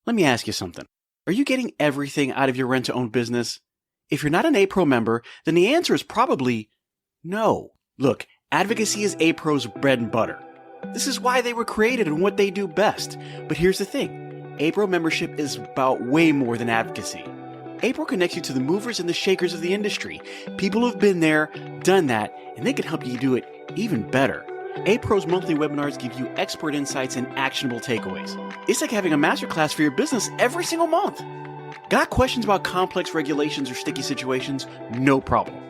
Let me ask you something. Are you getting everything out of your rent-to-own business? If you're not an A-Pro member, then the answer is probably no. Look, advocacy is A-Pro's bread and butter. This is why they were created and what they do best. But here's the thing. A-Pro membership is about way more than advocacy. A-Pro connects you to the movers and the shakers of the industry, people who've been there, done that, and they can help you do it even better. A-Pro's monthly webinars give you expert insights and actionable takeaways. It's like having a masterclass for your business every single month. Got questions about complex regulations or sticky situations? No problem.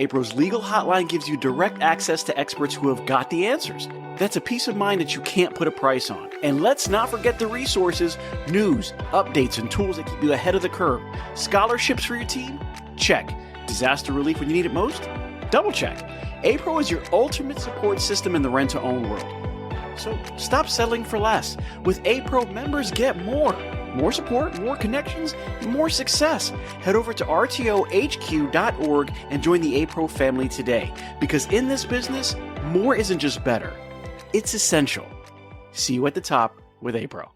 A-Pro's legal hotline gives you direct access to experts who have got the answers. That's a peace of mind that you can't put a price on. And let's not forget the resources, news, updates, and tools that keep you ahead of the curve. Scholarships for your team? Check. Disaster relief when you need it most? Double check. A-Pro is your ultimate support system in the rent-to-own world. So stop settling for less. With A-Pro, members get more. More support, more connections, and more success. Head over to rtohq.org and join the A-Pro family today. Because in this business, more isn't just better. It's essential. See you at the top with A-Pro.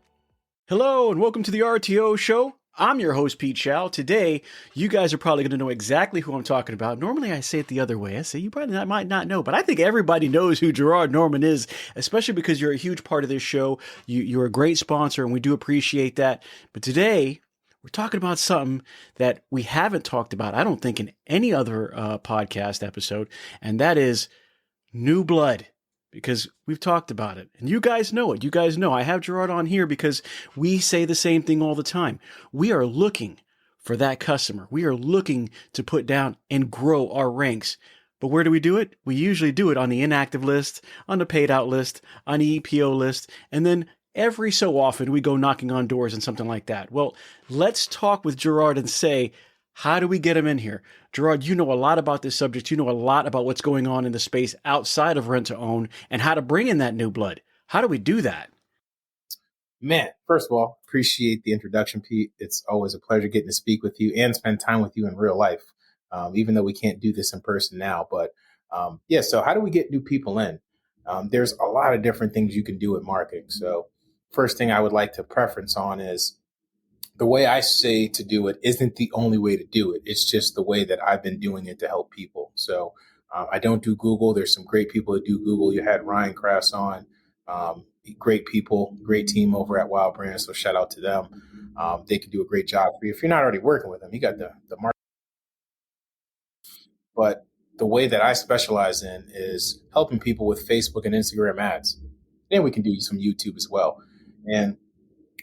Hello and welcome to the RTO show. I'm your host, Pete Chow. Today, you guys are probably going to know exactly who I'm talking about. Normally, I say it the other way. I say you probably might not know, but I think everybody knows who Jeraud Norman is, especially because you're a huge part of this show. You're a great sponsor, and we do appreciate that. But today, we're talking about something that we haven't talked about, I don't think, in any other podcast episode, and that is new blood. Because we've talked about it. And you guys know it. You guys know I have Jeraud on here because we say the same thing all the time. We are looking for that customer. We are looking to put down and grow our ranks. But where do we do it? We usually do it on the inactive list, on the paid out list, on the EPO list, and then every so often we go knocking on doors and something like that. Well, let's talk with Jeraud and say, how do we get him in here? Jeraud, you know a lot about this subject. You know a lot about what's going on in the space outside of rent to own and how to bring in that new blood. How do we do that? Man, first of all, appreciate the introduction, Pete. It's always a pleasure getting to speak with you and spend time with you in real life, even though we can't do this in person now. But so how do we get new people in? There's a lot of different things you can do with marketing. So first thing I would like to preference on is the way I say to do it isn't the only way to do it. It's just the way that I've been doing it to help people. So I don't do Google. There's some great people that do Google. You had Ryan Krass on. Great people, great team over at Wild Brand. So shout out to them. They can do a great job for you. If you're not already working with them, you got the market. But the way that I specialize in is helping people with Facebook and Instagram ads. And we can do some YouTube as well. And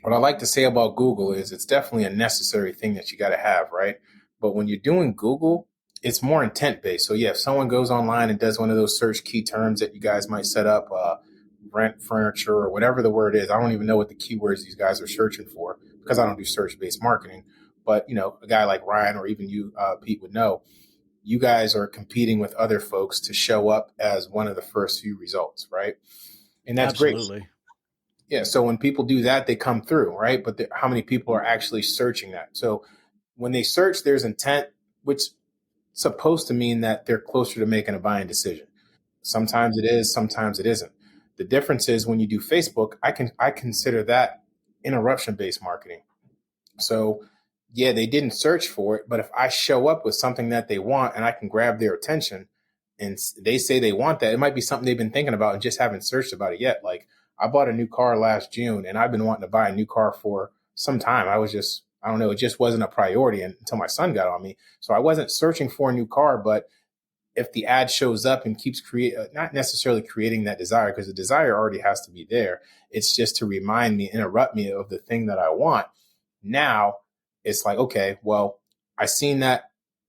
what I like to say about Google is it's definitely a necessary thing that you got to have, right? But when you're doing Google, it's more intent based. So yeah, if someone goes online and does one of those search key terms that you guys might set up, rent, furniture, or whatever the word is, I don't even know what the keywords these guys are searching for because I don't do search based marketing. But a guy like Ryan or even you, Pete, would know. You guys are competing with other folks to show up as one of the first few results, right? And that's Absolutely. Great. Yeah. So when people do that, they come through, right? But how many people are actually searching that? So when they search, there's intent, which is supposed to mean that they're closer to making a buying decision. Sometimes it is, sometimes it isn't. The difference is when you do Facebook, I consider that interruption-based marketing. So yeah, they didn't search for it, but if I show up with something that they want and I can grab their attention and they say they want that, it might be something they've been thinking about and just haven't searched about it yet. Like, I bought a new car last June and I've been wanting to buy a new car for some time. It just wasn't a priority until my son got on me. So I wasn't searching for a new car, but if the ad shows up and keeps not necessarily creating that desire, because the desire already has to be there. It's just to remind me, interrupt me of the thing that I want. Now it's like, okay, well, I seen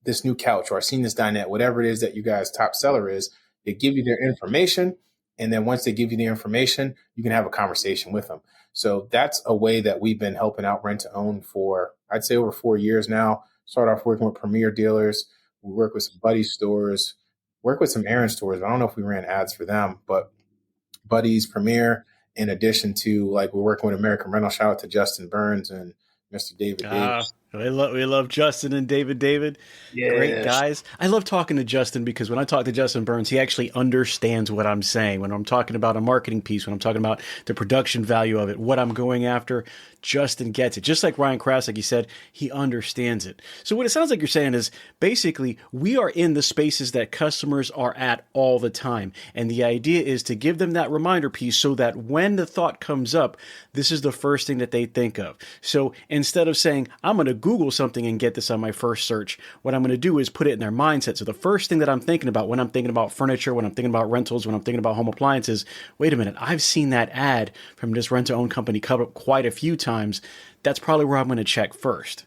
this new couch, or I seen this dinette, whatever it is that you guys' top seller is. They give you their information. And then once they give you the information, you can have a conversation with them. So that's a way that we've been helping out rent to own for, I'd say, over 4 years now. Started off working with Premier dealers. We work with some Buddy stores, work with some Aaron stores. I don't know if we ran ads for them, but Buddy's, Premier, in addition to, like, we're working with American Rental. Shout out to Justin Burns and Mr. David Davis. We love Justin and David. Great Yes. guys. I love talking to Justin because when I talk to Justin Burns, he actually understands what I'm saying. When I'm talking about a marketing piece, when I'm talking about the production value of it, what I'm going after, Justin gets it. Just like Ryan Krause, like he said, he understands it. So what it sounds like you're saying is basically we are in the spaces that customers are at all the time. And the idea is to give them that reminder piece so that when the thought comes up, this is the first thing that they think of. So instead of saying, I'm going to Google something and get this on my first search, what I'm going to do is put it in their mindset. So the first thing that I'm thinking about when I'm thinking about furniture, when I'm thinking about rentals, when I'm thinking about home appliances, wait a minute, I've seen that ad from this rent-to-own company come up quite a few times. That's probably where I'm going to check first.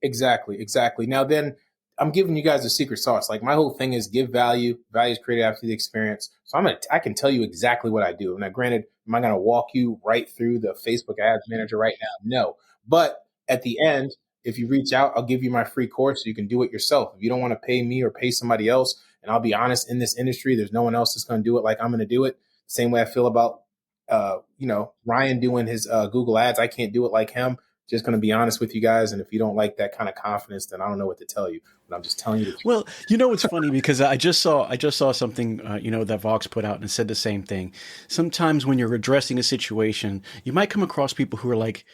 Exactly. Now then, I'm giving you guys a secret sauce. Like my whole thing is give value. Value is created after the experience. So I can tell you exactly what I do. Now, granted, am I gonna walk you right through the Facebook Ads Manager right now? No. But at the end, if you reach out, I'll give you my free course so you can do it yourself. If you don't want to pay me or pay somebody else, and I'll be honest, in this industry, there's no one else that's going to do it like I'm going to do it. Same way I feel about Ryan doing his Google Ads. I can't do it like him. Just going to be honest with you guys. And if you don't like that kind of confidence, then I don't know what to tell you. But I'm just telling you the truth. Well, it's funny because I just saw something that Vox put out and it said the same thing. Sometimes when you're addressing a situation, you might come across people who are like,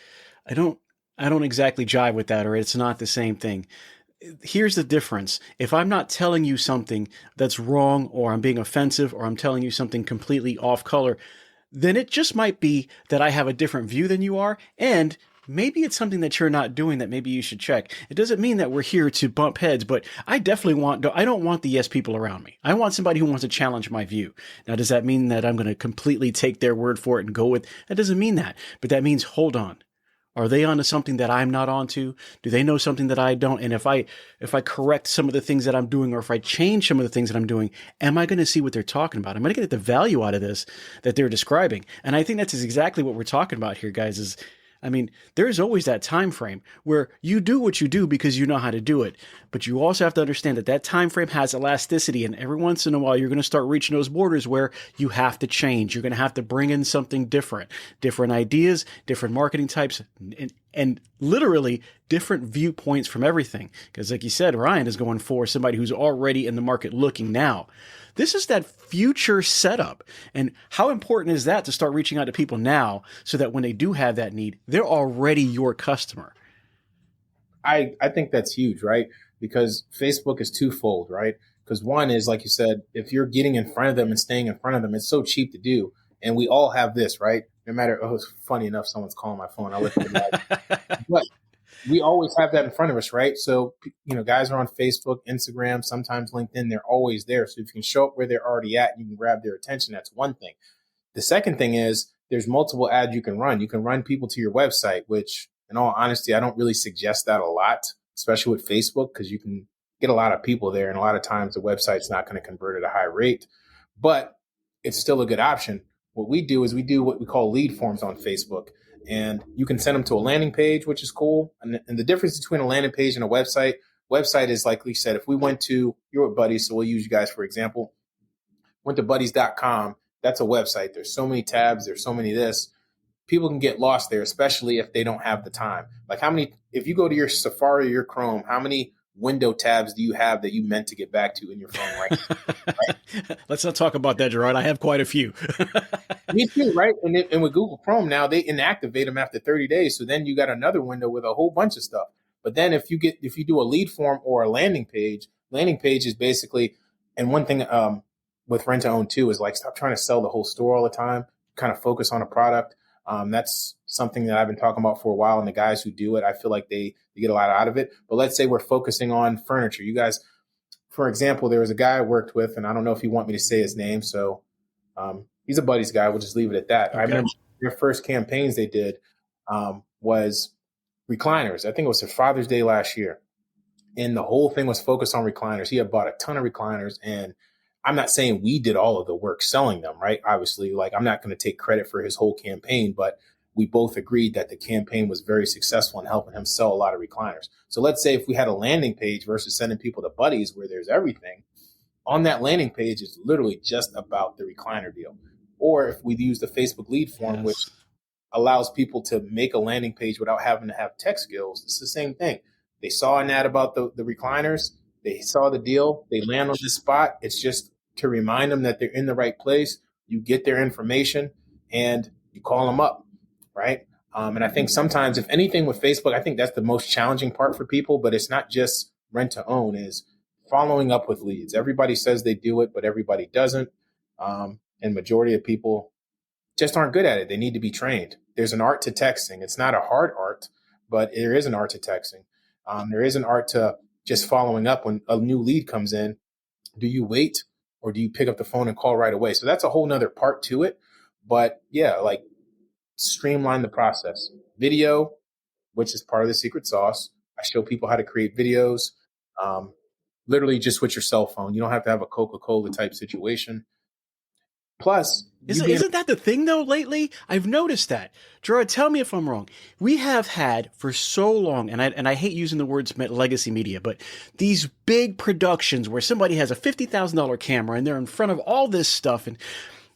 I don't exactly jive with that, or it's not the same thing. Here's the difference. If I'm not telling you something that's wrong, or I'm being offensive, or I'm telling you something completely off color, then it just might be that I have a different view than you are, and maybe it's something that you're not doing that maybe you should check. It doesn't mean that we're here to bump heads, but I don't want the yes people around me. I want somebody who wants to challenge my view. Now, does that mean that I'm going to completely take their word for it and go with? That doesn't mean that, but that means, hold on. Are they onto something that I'm not onto? Do they know something that I don't? And if I correct some of the things that I'm doing, or if I change some of the things that I'm doing, am I going to see what they're talking about? Am I going to get the value out of this that they're describing? And I think that's exactly what we're talking about here, guys. There's always that time frame where you do what you do because you know how to do it, but you also have to understand that that time frame has elasticity, and every once in a while you're going to start reaching those borders where you have to change. You're going to have to bring in something different ideas, different marketing types, and literally different viewpoints from everything. Because like you said, Ryan is going for somebody who's already in the market looking now. This is that future setup. And how important is that to start reaching out to people now so that when they do have that need, they're already your customer? I think that's huge, right? Because Facebook is twofold, right? Because one is, like you said, if you're getting in front of them and staying in front of them, it's so cheap to do. And we all have this, right? No matter, it's funny enough, someone's calling my phone. I'll look at it. But we always have that in front of us, right? So, guys are on Facebook, Instagram, sometimes LinkedIn. They're always there. So if you can show up where they're already at and you can grab their attention, that's one thing. The second thing is there's multiple ads you can run. You can run people to your website, which in all honesty, I don't really suggest that a lot, especially with Facebook, because you can get a lot of people there. And a lot of times the website's not going to convert at a high rate, but it's still a good option. What we do is we do what we call lead forms on Facebook. And you can send them to a landing page, which is cool. And the difference between a landing page and a website is, like we said, if we went to your buddies, so we'll use you guys for example, went to buddies.com, that's a website. There's so many tabs, there's so many this. People can get lost there, especially if they don't have the time. Like if you go to your Safari or your Chrome, how many window tabs do you have that you meant to get back to in your phone right now? Right? Let's not talk about that, Jeraud. I have quite a few. Me too, right? And with Google Chrome now, they inactivate them after 30 days. So then you got another window with a whole bunch of stuff. But then if you do a lead form or a landing page is basically, and one thing with rent to own too is like, stop trying to sell the whole store all the time, kind of focus on a product. That's something that I've been talking about for a while. And the guys who do it, I feel like they get a lot out of it. But let's say we're focusing on furniture. You guys, for example, there was a guy I worked with, and I don't know if you want me to say his name. So he's a buddies guy. We'll just leave it at that. Okay. I remember their first campaigns they did was recliners. I think it was their Father's Day last year. And the whole thing was focused on recliners. He had bought a ton of recliners, and I'm not saying we did all of the work selling them, right? Obviously, like I'm not going to take credit for his whole campaign, but we both agreed that the campaign was very successful in helping him sell a lot of recliners. So let's say if we had a landing page versus sending people to buddies where there's everything, on that landing page is literally just about the recliner deal. Or if we use the Facebook lead form, Yes. which allows people to make a landing page without having to have tech skills. It's the same thing. They saw an ad about the recliners. They saw the deal. They land on this spot. It's just to remind them that they're in the right place. You get their information and you call them up, right? And I think sometimes, if anything with Facebook, I think that's the most challenging part for people, but it's not just rent to own, is following up with leads. Everybody says they do it, but everybody doesn't. And majority of people just aren't good at it. They need to be trained. There's an art to texting. It's not a hard art, but there is an art to texting. There is an art to just following up when a new lead comes in. Do you wait or do you pick up the phone and call right away? So that's a whole nother part to it. But yeah, like streamline the process. Video, which is part of the secret sauce. I show people how to create videos, literally just with your cell phone. You don't have to have a Coca-Cola type situation. Plus, isn't that the thing though lately? I've noticed that. Jeraud, tell me if I'm wrong. We have had for so long, and I hate using the words legacy media, but these big productions where somebody has a $50,000 camera and they're in front of all this stuff, and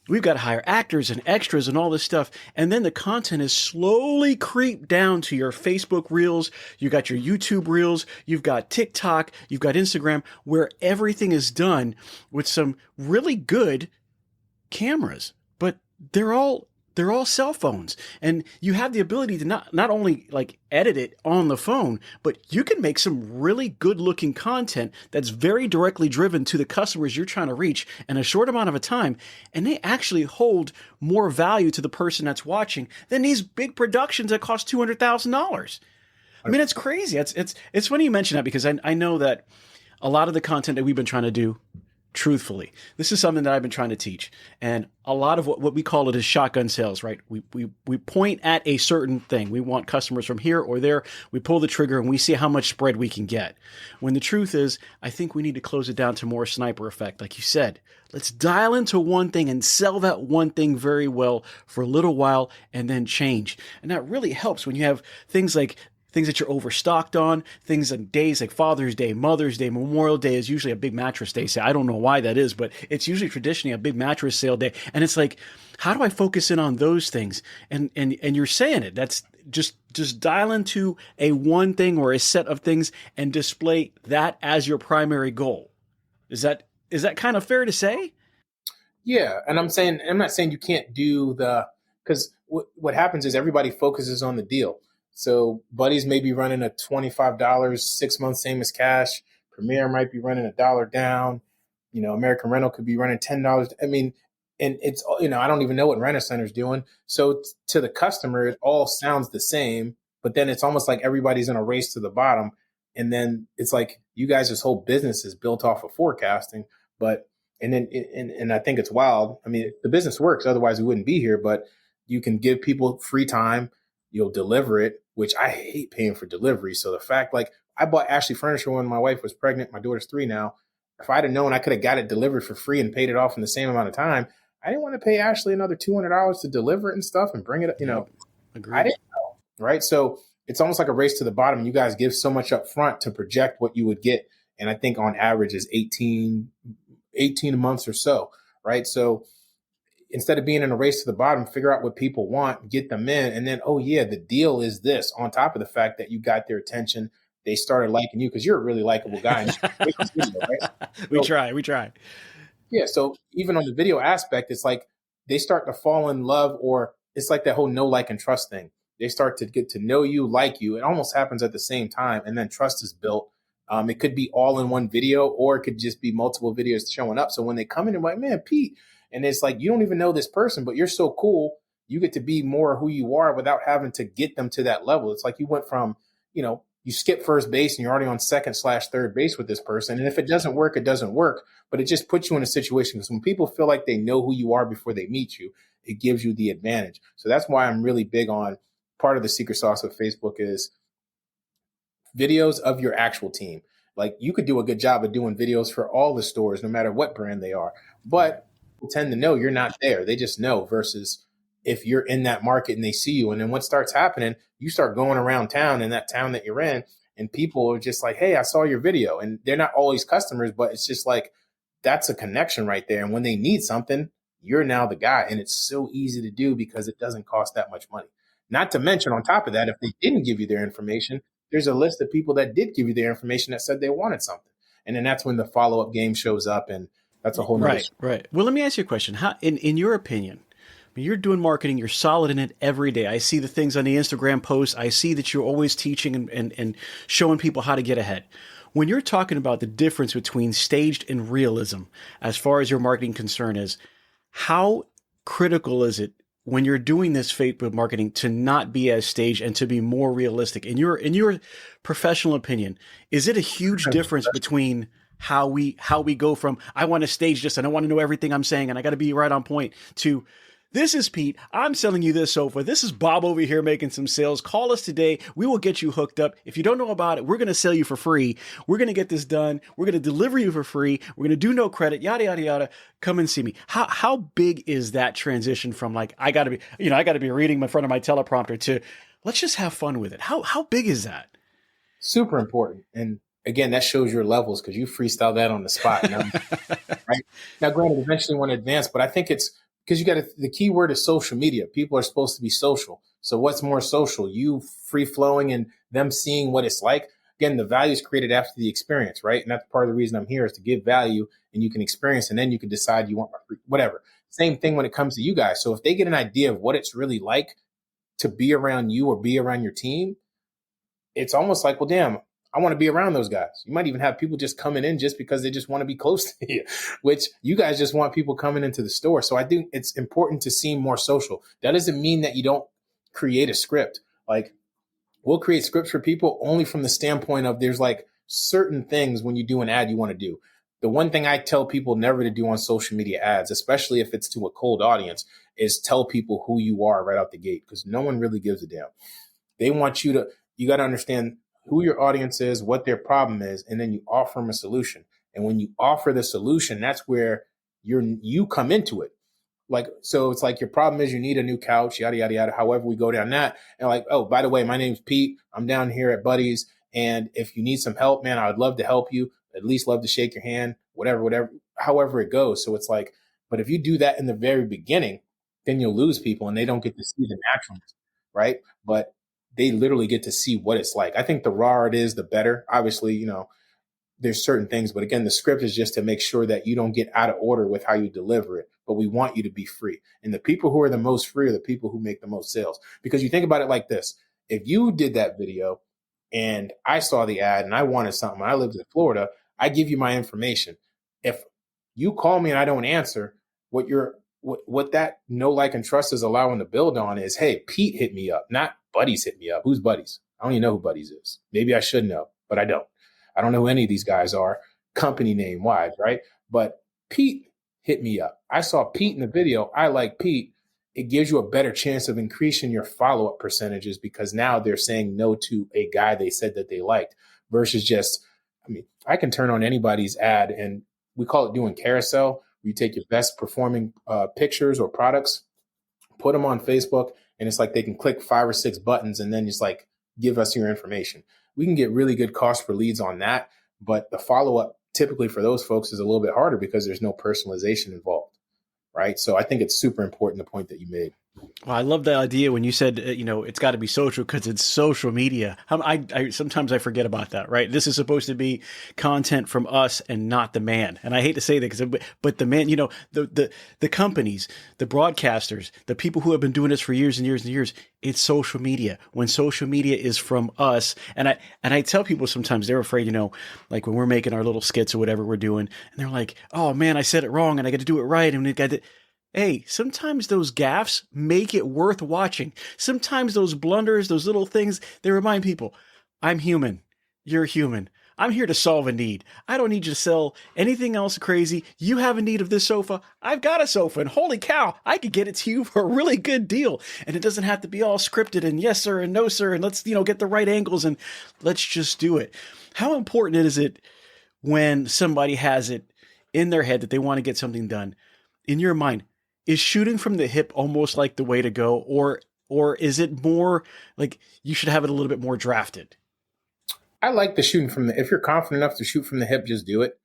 we've got to hire actors and extras and all this stuff. And then the content is slowly creeped down to your Facebook reels. You got your YouTube reels. You've got TikTok. You've got Instagram, where everything is done with some really good cameras, but they're all cell phones, and you have the ability to not only like edit it on the phone, but you can make some really good looking content that's very directly driven to the customers you're trying to reach in a short amount of a time, and they actually hold more value to the person that's watching than these big productions that cost $200,000. I mean, it's crazy. It's funny you mention that, because I know that a lot of the content that we've been trying to do, truthfully, this is something that I've been trying to teach. And a lot of what we call it is shotgun sales, right? We point at a certain thing. We want customers from here or there. We pull the trigger and we see how much spread we can get. When the truth is, I think we need to close it down to more sniper effect. Like you said, let's dial into one thing and sell that one thing very well for a little while and then change. And that really helps when you have things that you're overstocked on, things on days like Father's Day, Mother's Day, Memorial Day is usually a big mattress day. I don't know why that is, but it's usually traditionally a big mattress sale day. And it's like, how do I focus in on those things? And you're saying it. That's just dial into a one thing or a set of things and display that as your primary goal. Is that kind of fair to say? Yeah. And I'm not saying you can't do because what happens is everybody focuses on the deal. So Buddy's may be running a $25, 6 months, same as cash. Premier might be running $1 down. American Rental could be running $10. I mean, and it's, I don't even know what Rent-A-Center's doing. So to the customer, it all sounds the same, but then it's almost like everybody's in a race to the bottom. And then it's like you guys' whole business is built off of forecasting. And I think it's wild. I mean, the business works, otherwise we wouldn't be here, but you can give people free time. You'll deliver it, which I hate paying for delivery. So the fact, like, I bought Ashley furniture when my wife was pregnant. My daughter's 3 now. If I'd have known I could have got it delivered for free and paid it off in the same amount of time, I didn't want to pay Ashley another $200 to deliver it and stuff and bring it, Agreed. I didn't know, right? So it's almost like a race to the bottom. You guys give so much up front to project what you would get. And I think on average is 18 months or so, right? So instead of being in a race to the bottom, figure out what people want, get them in, and then, oh yeah, the deal is this, on top of the fact that you got their attention. They started liking you because you're a really likable guy. Right? We try. Yeah. So even on the video aspect, it's like they start to fall in love, or it's like that whole know, like, and trust thing. They start to get to know you, like you. It almost happens at the same time. And then trust is built. It could be all in one video, or it could just be multiple videos showing up. So when they come in and like, man, Pete, and it's like, you don't even know this person, but you're so cool. You get to be more who you are without having to get them to that level. It's like you went from, you skip first base and you're already on second/third base with this person. And if it doesn't work, it doesn't work. But it just puts you in a situation, because when people feel like they know who you are before they meet you, it gives you the advantage. So that's why I'm really big on, part of the secret sauce of Facebook is videos of your actual team. Like, you could do a good job of doing videos for all the stores, no matter what brand they are. But people tend to know you're not there. They just know, versus if you're in that market and they see you. And then what starts happening, you start going around town in that town that you're in, and people are just like, hey, I saw your video. And they're not always customers, but it's just like, that's a connection right there. And when they need something, you're now the guy. And it's so easy to do because it doesn't cost that much money. Not to mention, on top of that, if they didn't give you their information, there's a list of people that did give you their information that said they wanted something. And then that's when the follow-up game shows up, and that's a whole nother Right, right. Well, let me ask you a question. How, in your opinion, I mean, you're doing marketing, you're solid in it every day. I see the things on the Instagram posts. I see that you're always teaching and showing people how to get ahead. When you're talking about the difference between staged and realism, as far as your marketing concern is, how critical is it when you're doing this Facebook marketing to not be as staged and to be more realistic? In your professional opinion, is it a huge difference between how we go from I want to stage this and I want to know everything I'm saying and I got to be right on point to this is Pete. I'm selling you this sofa. This is Bob over here making some sales. Call us today. We will get you hooked up. If you don't know about it, we're going to sell you for free. We're going to get this done. We're going to deliver you for free. We're going to do no credit, yada, yada, yada. Come and see me. How big is that transition from like, I got to be reading in front of my teleprompter to let's just have fun with it. How big is that? super important. And again, that shows your levels because you freestyle that on the spot. Now, right now, granted, eventually you want to advance, but I think it's because the key word is social media. People are supposed to be social. So what's more social? You free flowing and them seeing what it's like. Again, the value is created after the experience, right? And that's part of the reason I'm here is to give value and you can experience and then you can decide you want whatever. Same thing when it comes to you guys. So if they get an idea of what it's really like to be around you or be around your team, it's almost like, well, damn, I want to be around those guys. You might even have people just coming in just because they just want to be close to you, which you guys just want people coming into the store. So I think it's important to seem more social. That doesn't mean that you don't create a script. Like we'll create scripts for people only from the standpoint of there's like certain things when you do an ad you want to do. The one thing I tell people never to do on social media ads, especially if it's to a cold audience, is tell people who you are right out the gate because no one really gives a damn. They want you got to understand who your audience is, what their problem is, and then you offer them a solution. And when you offer the solution, that's where you come into it. Like, so it's like your problem is you need a new couch, yada, yada, yada. However, we go down that and like, oh, by the way, my name's Pete. I'm down here at Buddy's. And if you need some help, man, I would love to help you. At least love to shake your hand, whatever, however it goes. So it's like, but if you do that in the very beginning, then you'll lose people and they don't get to see the naturalness, right? But they literally get to see what it's like. I think the rawer it is, the better. Obviously, there's certain things, but again, the script is just to make sure that you don't get out of order with how you deliver it, but we want you to be free. And the people who are the most free are the people who make the most sales. Because you think about it like this. If you did that video and I saw the ad and I wanted something, I lived in Florida, I give you my information. If you call me and I don't answer, what that know, like, and trust is allowing to build on is, hey, Pete hit me up, not Buddy's hit me up. Who's Buddy's? I don't even know who Buddy's is. Maybe I should know, but I don't. I don't know who any of these guys are, company name wise, right? But Pete hit me up. I saw Pete in the video. I like Pete. It gives you a better chance of increasing your follow-up percentages because now they're saying no to a guy they said that they liked versus just, I can turn on anybody's ad and we call it doing carousel. Where you take your best performing pictures or products, put them on Facebook, and it's like they can click 5 or 6 buttons and then just like give us your information. We can get really good cost per leads on that, but the follow-up typically for those folks is a little bit harder because there's no personalization involved, right? So I think it's super important, the point that you made. Well, I love the idea when you said, it's got to be social because it's social media. I sometimes I forget about that, right? This is supposed to be content from us and not the man. And I hate to say that but the man, the companies, the broadcasters, the people who have been doing this for years and years and years, it's social media. When social media is from us, and I tell people sometimes they're afraid, like when we're making our little skits or whatever we're doing, and they're like, oh man, I said it wrong and I got to do it right, and we got to. Hey, sometimes those gaffes make it worth watching. Sometimes those blunders, those little things, they remind people, I'm human. You're human. I'm here to solve a need. I don't need you to sell anything else crazy. You have a need of this sofa. I've got a sofa, and holy cow, I could get it to you for a really good deal. And it doesn't have to be all scripted and yes, sir, and no, sir, and let's, get the right angles and let's just do it. How important is it when somebody has it in their head that they want to get something done? In your mind, is shooting from the hip almost like the way to go, or is it more like you should have it a little bit more drafted? I like the shooting from if you're confident enough to shoot from the hip, just do it.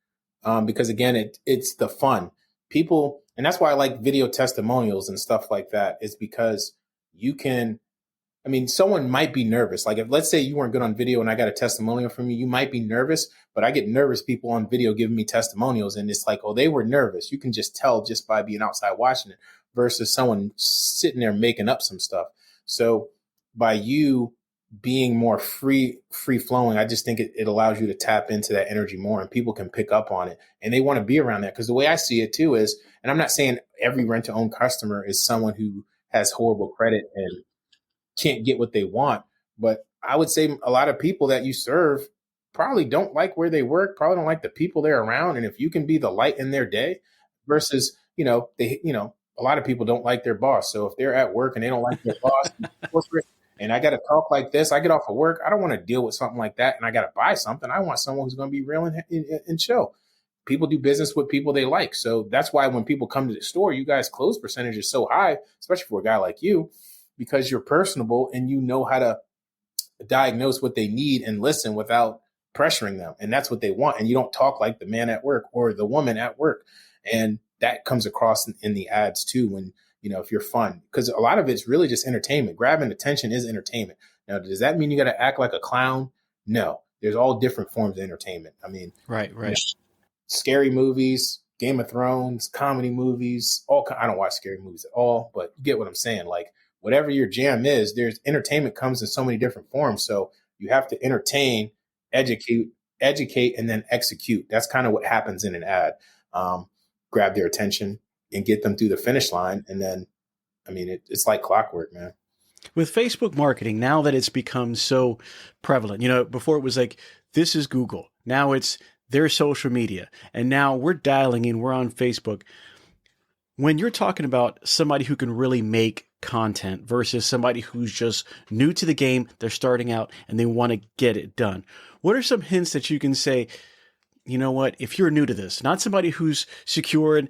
Because again, it's the fun. People, and that's why I like video testimonials and stuff like that, is because you can I mean, someone might be nervous. Like if let's say you weren't good on video and I got a testimonial from you, you might be nervous, but I get nervous people on video giving me testimonials and it's like, oh, they were nervous. You can just tell just by being outside watching it versus someone sitting there making up some stuff. So by you being more free flowing, I just think it allows you to tap into that energy more and people can pick up on it and they want to be around that. Because the way I see it too is, and I'm not saying every rent to own customer is someone who has horrible credit and can't get what they want. But I would say a lot of people that you serve probably don't like where they work, probably don't like the people they're around. And if you can be the light in their day versus, a lot of people don't like their boss. So if they're at work and they don't like their boss, corporate, and I got to talk like this, I get off of work, I don't want to deal with something like that. And I got to buy something. I want someone who's going to be real and show. People do business with people they like. So that's why when people come to the store, you guys close percentage is so high, especially for a guy like you, because you're personable and you know how to diagnose what they need and listen without pressuring them. And that's what they want. And you don't talk like the man at work or the woman at work. And that comes across in the ads too, when, if you're fun, because a lot of it's really just entertainment. Grabbing attention is entertainment. Now, does that mean you got to act like a clown? No, there's all different forms of entertainment. I mean, right. Scary movies, Game of Thrones, comedy movies, I don't watch scary movies at all, but you get what I'm saying. Like whatever your jam is, there's entertainment comes in so many different forms. So you have to entertain, educate, and then execute. That's kind of what happens in an ad. Grab their attention and get them through the finish line. And then, I mean, it's like clockwork, man. With Facebook marketing, now that it's become so prevalent, before it was like, this is Google. Now it's their social media. And now we're dialing in, we're on Facebook. When you're talking about somebody who can really make content versus somebody who's just new to the game, they're starting out and they want to get it done. What are some hints that you can say, you know what, if you're new to this, not somebody who's secured,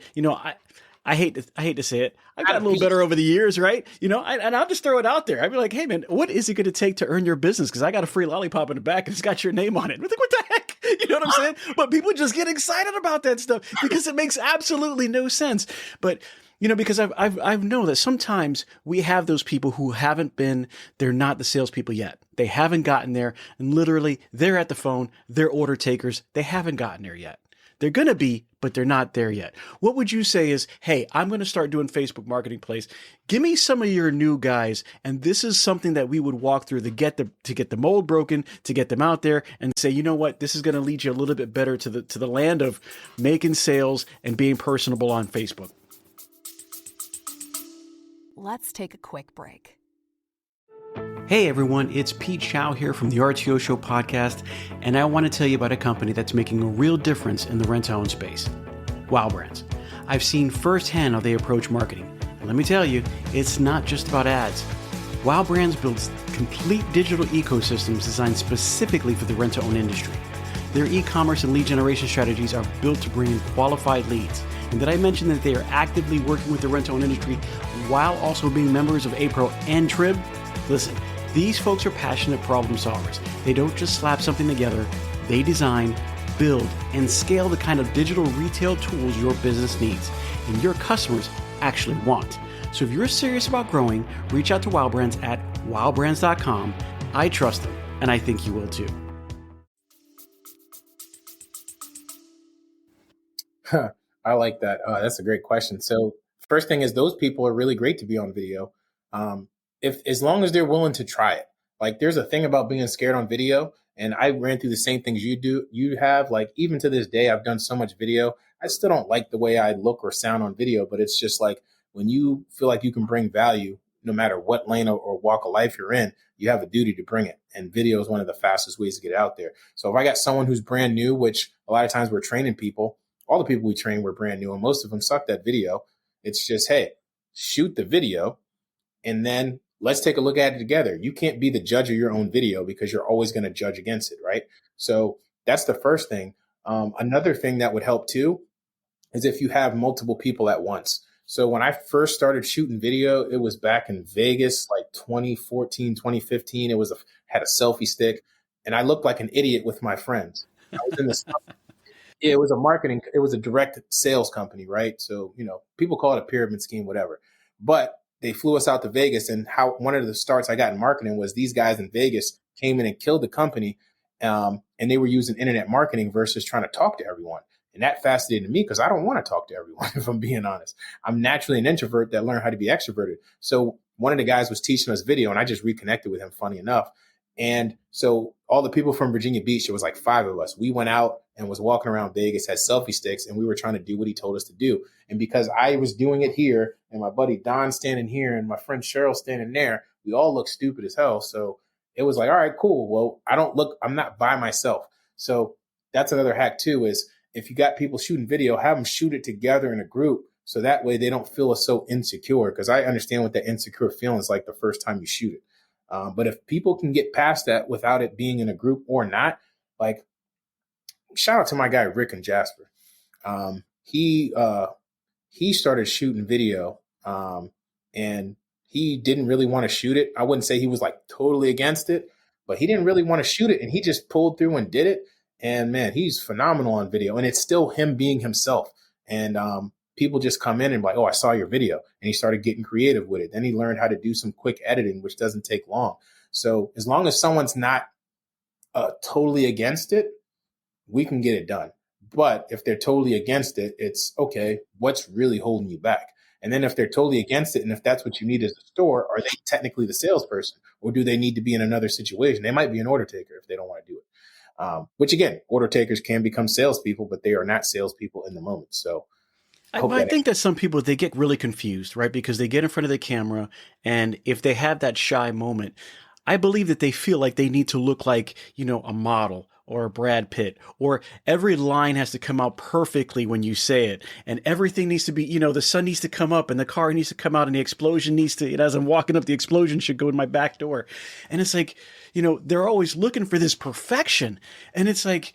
I hate to say it, I've gotten a little better over the years, right? And I'll just throw it out there. I'd be like, hey man, what is it going to take to earn your business? Because I got a free lollipop in the back and it's got your name on it. I'm like, what the heck? You know what I'm saying? But people just get excited about that stuff because it makes absolutely no sense. But because I've known that sometimes we have those people who they're not the salespeople yet. They haven't gotten there, and literally they're at the phone, they're order takers. They haven't gotten there yet. They're going to be, but they're not there yet. What would you say is, hey, I'm going to start doing Facebook Marketplace. Give me some of your new guys. And this is something that we would walk through to get the mold broken, to get them out there and say, you know what, this is going to lead you a little bit better to the land of making sales and being personable on Facebook. Let's take a quick break. Hey everyone, it's Pete Chow here from the RTO Show podcast, and I want to tell you about a company that's making a real difference in the rent-to-own space, Wow Brands. I've seen firsthand how they approach marketing, and let me tell you, it's not just about ads. Wow Brands builds complete digital ecosystems designed specifically for the rent-to-own industry. Their e-commerce and lead generation strategies are built to bring in qualified leads. And did I mention that they are actively working with the rent-to-own industry while also being members of APRO and TRIB? Listen, these folks are passionate problem solvers. They don't just slap something together. They design, build, and scale the kind of digital retail tools your business needs and your customers actually want. So if you're serious about growing, reach out to Wow Brands at wowbrands.com. I trust them, and I think you will too. I like that. That's a great question. So first thing is those people are really great to be on video. If as long as they're willing to try it. Like there's a thing about being scared on video, and I ran through the same things you have. Like even to this day, I've done so much video. I still don't like the way I look or sound on video, but it's just like when you feel like you can bring value, no matter what lane or walk of life you're in, you have a duty to bring it. And video is one of the fastest ways to get out there. So if I got someone who's brand new, which a lot of times we're training people, all the people we train were brand new, and most of them sucked at video. It's just, hey, shoot the video and then let's take a look at it together. You can't be the judge of your own video because you're always going to judge against it, right? So that's the first thing. Another thing that would help too is if you have multiple people at once. So when I first started shooting video, it was back in Vegas, like 2014, 2015. Had a selfie stick, and I looked like an idiot with my friends. I was in the it was a direct sales company, right? So, people call it a pyramid scheme, whatever. But they flew us out to Vegas, and how one of the starts I got in marketing was these guys in Vegas came in and killed the company. And they were using internet marketing versus trying to talk to everyone. And that fascinated me because I don't want to talk to everyone, if I'm being honest. I'm naturally an introvert that learned how to be extroverted. So one of the guys was teaching us video, and I just reconnected with him, funny enough. And so all the people from Virginia Beach, there was like 5 of us. We went out and was walking around Vegas, had selfie sticks, and we were trying to do what he told us to do. And because I was doing it here, and my buddy Don standing here, and my friend Cheryl standing there, we all looked stupid as hell. So it was like, all right, cool. Well, I'm not by myself. So that's another hack too, is if you got people shooting video, have them shoot it together in a group. So that way they don't feel so insecure. Because I understand what that insecure feeling is like the first time you shoot it. But if people can get past that without it being in a group or not, like shout out to my guy, Rick and Jasper. He started shooting video and he didn't really want to shoot it. I wouldn't say he was like totally against it, but he didn't really want to shoot it. And he just pulled through and did it. And man, he's phenomenal on video. And it's still him being himself. And people just come in and like, oh, I saw your video. And he started getting creative with it. Then he learned how to do some quick editing, which doesn't take long. So as long as someone's not totally against it, we can get it done. But if they're totally against it, it's okay, what's really holding you back? And then if they're totally against it, and if that's what you need as a store, are they technically the salesperson, or do they need to be in another situation? They might be an order taker if they don't want to do it. Which again, order takers can become salespeople, but they are not salespeople in the moment. So I think that some people, they get really confused, right? Because they get in front of the camera, and if they have that shy moment, I believe that they feel like they need to look like, a model or a Brad Pitt, or every line has to come out perfectly when you say it. And everything needs to be, the sun needs to come up and the car needs to come out and the explosion needs to, as I'm walking up, the explosion should go in my back door. And it's like, they're always looking for this perfection. And it's like,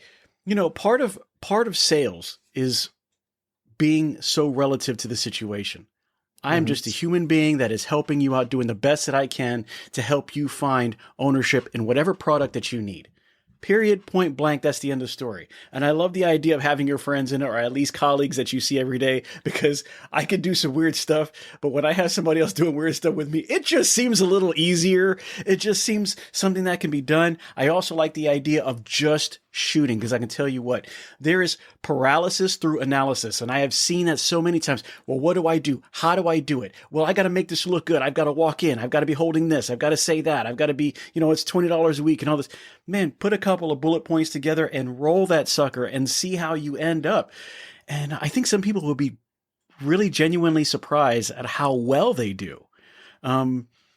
part of sales is being so relative to the situation. I am just a human being that is helping you out, doing the best that I can to help you find ownership in whatever product that you need. Period, point blank, that's the end of the story. And I love the idea of having your friends in it, or at least colleagues that you see every day, because I could do some weird stuff, but when I have somebody else doing weird stuff with me, it just seems a little easier. It just seems something that can be done. I also like the idea of just shooting, because I can tell you what, there is paralysis through analysis. And I have seen that so many times. Well, what do I do? How do I do it? Well, I got to make this look good. I've got to walk in. I've got to be holding this. I've got to say that. I've got to be, it's $20 a week and all this. Man, put a couple of bullet points together and roll that sucker and see how you end up. And I think some people will be really genuinely surprised at how well they do.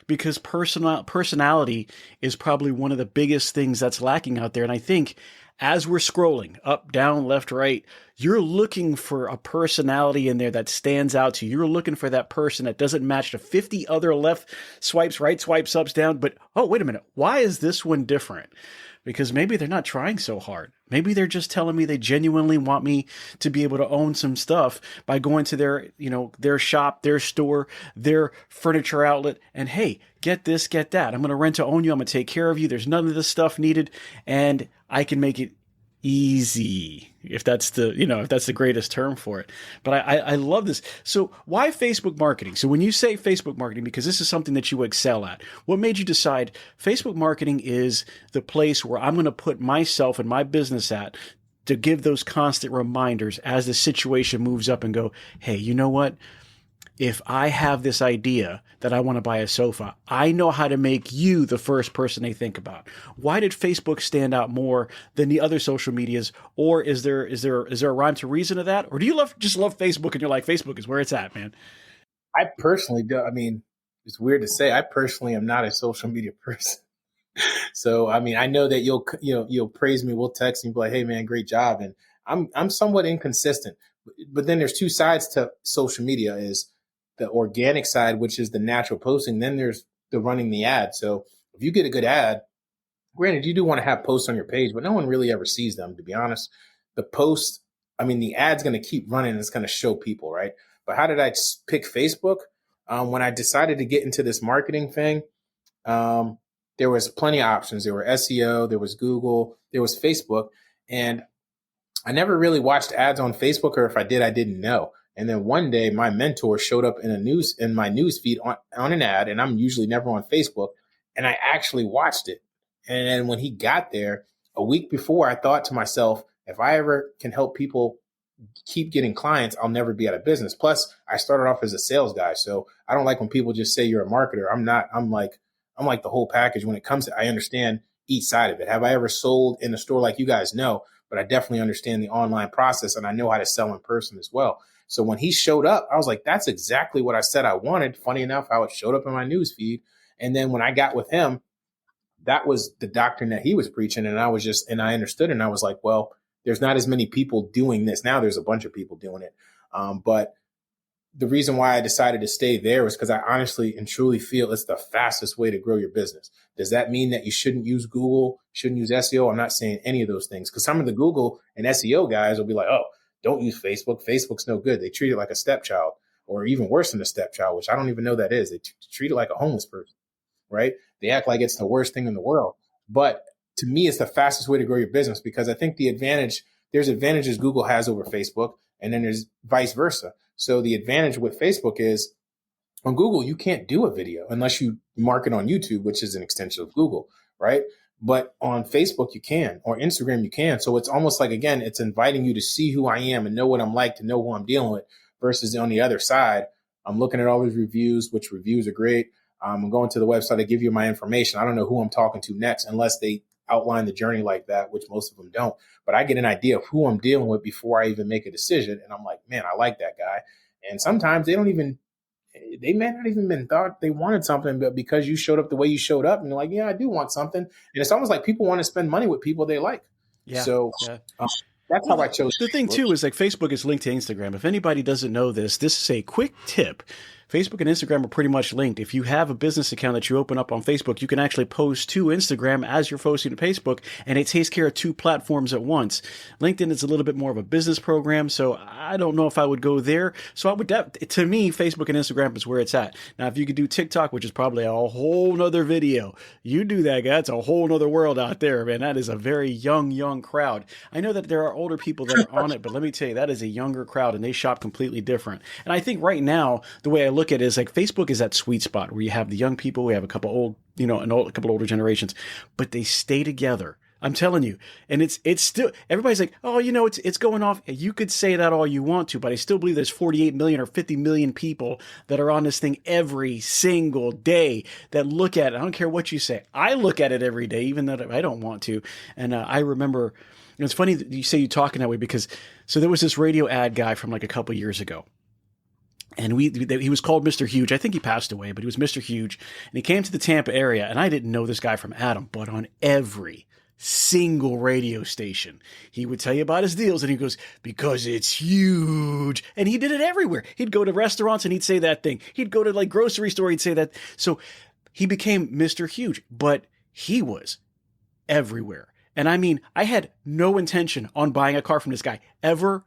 Because personality is probably one of the biggest things that's lacking out there. And I think as we're scrolling up, down, left, right, you're looking for a personality in there that stands out to you. You're looking for that person that doesn't match the 50 other left swipes, right swipes, ups, down. But, oh, wait a minute. Why is this one different? Because maybe they're not trying so hard. Maybe they're just telling me they genuinely want me to be able to own some stuff by going to their shop, their store, their furniture outlet, and hey, get this, get that. I'm going to rent to own you. I'm going to take care of you. There's none of this stuff needed, and I can make it easy, if that's the greatest term for it. But I love this. So why Facebook marketing? So when you say Facebook marketing, because this is something that you excel at, what made you decide Facebook marketing is the place where I'm going to put myself and my business at to give those constant reminders as the situation moves up and go, hey, you know what? If I have this idea that I want to buy a sofa, I know how to make you the first person they think about. Why did Facebook stand out more than the other social medias? Or is there a rhyme to reason to that? Or do you just love Facebook and you're like, Facebook is where it's at, man? I personally do. I mean, it's weird to say. I personally am not a social media person. So, I mean, I know that you'll praise me. We'll text me, be like, hey man, great job. And I'm somewhat inconsistent, but then there's two sides to social media. Is the organic side, which is the natural posting. Then there's the running the ad. So if you get a good ad, granted, you do want to have posts on your page, but no one really ever sees them, to be honest. The ad's going to keep running and it's going to show people, right? But how did I pick Facebook? When I decided to get into this marketing thing, there was plenty of options. There were SEO, there was Google, there was Facebook. And I never really watched ads on Facebook, or if I did, I didn't know. And then one day my mentor showed up in my news feed on an ad, and I'm usually never on Facebook. And I actually watched it. And then when he got there a week before, I thought to myself, if I ever can help people keep getting clients, I'll never be out of business. Plus, I started off as a sales guy. So I don't like when people just say you're a marketer. I'm not. I'm like the whole package when it comes to, I understand each side of it. Have I ever sold in a store like you guys know? But I definitely understand the online process, and I know how to sell in person as well. So when he showed up, I was like, that's exactly what I said I wanted. Funny enough, how it showed up in my news feed. And then when I got with him, that was the doctrine that he was preaching. And I understood it. And I was like, well, there's not as many people doing this. Now there's a bunch of people doing it. But the reason why I decided to stay there was because I honestly and truly feel it's the fastest way to grow your business. Does that mean that you shouldn't use Google, shouldn't use SEO? I'm not saying any of those things, because some of the Google and SEO guys will be like, oh, don't use Facebook. Facebook's no good. They treat it like a stepchild, or even worse than a stepchild, which I don't even know that is. They treat it like a homeless person, right? They act like it's the worst thing in the world. But to me, it's the fastest way to grow your business, because I think there's advantages Google has over Facebook, and then there's vice versa. So the advantage with Facebook is on Google, you can't do a video unless you market on YouTube, which is an extension of Google, right? But on Facebook, you can, or Instagram, you can. So it's almost like, again, it's inviting you to see who I am and know what I'm like, to know who I'm dealing with, versus on the other side, I'm looking at all these reviews, which reviews are great. I'm going to the website to give you my information. I don't know who I'm talking to next unless they outline the journey like that, which most of them don't. But I get an idea of who I'm dealing with before I even make a decision. And I'm like, man, I like that guy. And sometimes they may not even been thought they wanted something, but because you showed up the way you showed up, and you're like, yeah, I do want something. And it's almost like people want to spend money with people they like. Yeah. So that's how I chose. The thing too is, like, Facebook is linked to Instagram. If anybody doesn't know this is a quick tip. Facebook and Instagram are pretty much linked. If you have a business account that you open up on Facebook, you can actually post to Instagram as you're posting to Facebook, and it takes care of two platforms at once. LinkedIn is a little bit more of a business program, so I don't know if I would go there. So I would, to me, Facebook and Instagram is where it's at. Now, if you could do TikTok, which is probably a whole nother video, you do that, guy. It's a whole nother world out there, man. That is a very young crowd. I know that there are older people that are on it, but let me tell you, that is a younger crowd, and they shop completely different. And I think right now, the way I look at it is, like, Facebook is that sweet spot where you have the young people, we have a couple old, a couple older generations, but they stay together. I'm telling you. And it's still, everybody's like, oh, it's going off. You could say that all you want to, but I still believe there's 48 million or 50 million people that are on this thing every single day that look at it. I don't care what you say. I look at it every day, even though I don't want to. And I remember, it's funny that you say you're talking that way, because so there was this radio ad guy from like a couple years ago. And he was called Mr. Huge. I think he passed away, but he was Mr. Huge. And he came to the Tampa area, and I didn't know this guy from Adam, but on every single radio station, he would tell you about his deals, and he goes, because it's huge. And he did it everywhere. He'd go to restaurants and he'd say that thing. He'd go to like grocery store, he'd say that. So he became Mr. Huge, but he was everywhere. And I mean, I had no intention on buying a car from this guy ever.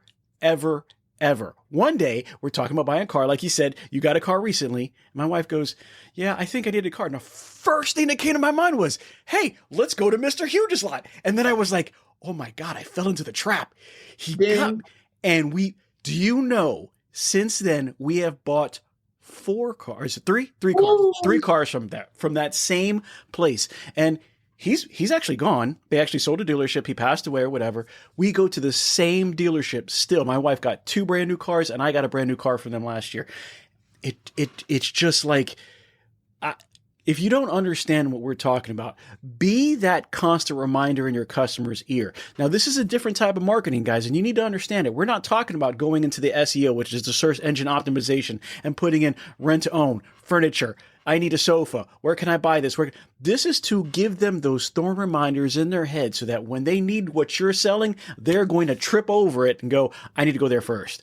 One day, we're talking about buying a car. Like you said, you got a car recently. My wife goes, yeah, I think I need a car. And the first thing that came to my mind was, hey, let's go to Mr. Huge's lot. And then I was like, oh my God, I fell into the trap. Do you know, since then, we have bought three cars from that same place. And he's actually gone. They actually sold a dealership. He passed away or whatever. We go to the same dealership still. My wife got 2 brand new cars, and I got a brand new car from them last year. It's just like, if you don't understand what we're talking about, be that constant reminder in your customer's ear. Now, this is a different type of marketing, guys, and you need to understand it. We're not talking about going into the SEO, which is the search engine optimization, and putting in rent to own, furniture. I need a sofa. Where can I buy this? This is to give them those thorn reminders in their head so that when they need what you're selling, they're going to trip over it and go, I need to go there first.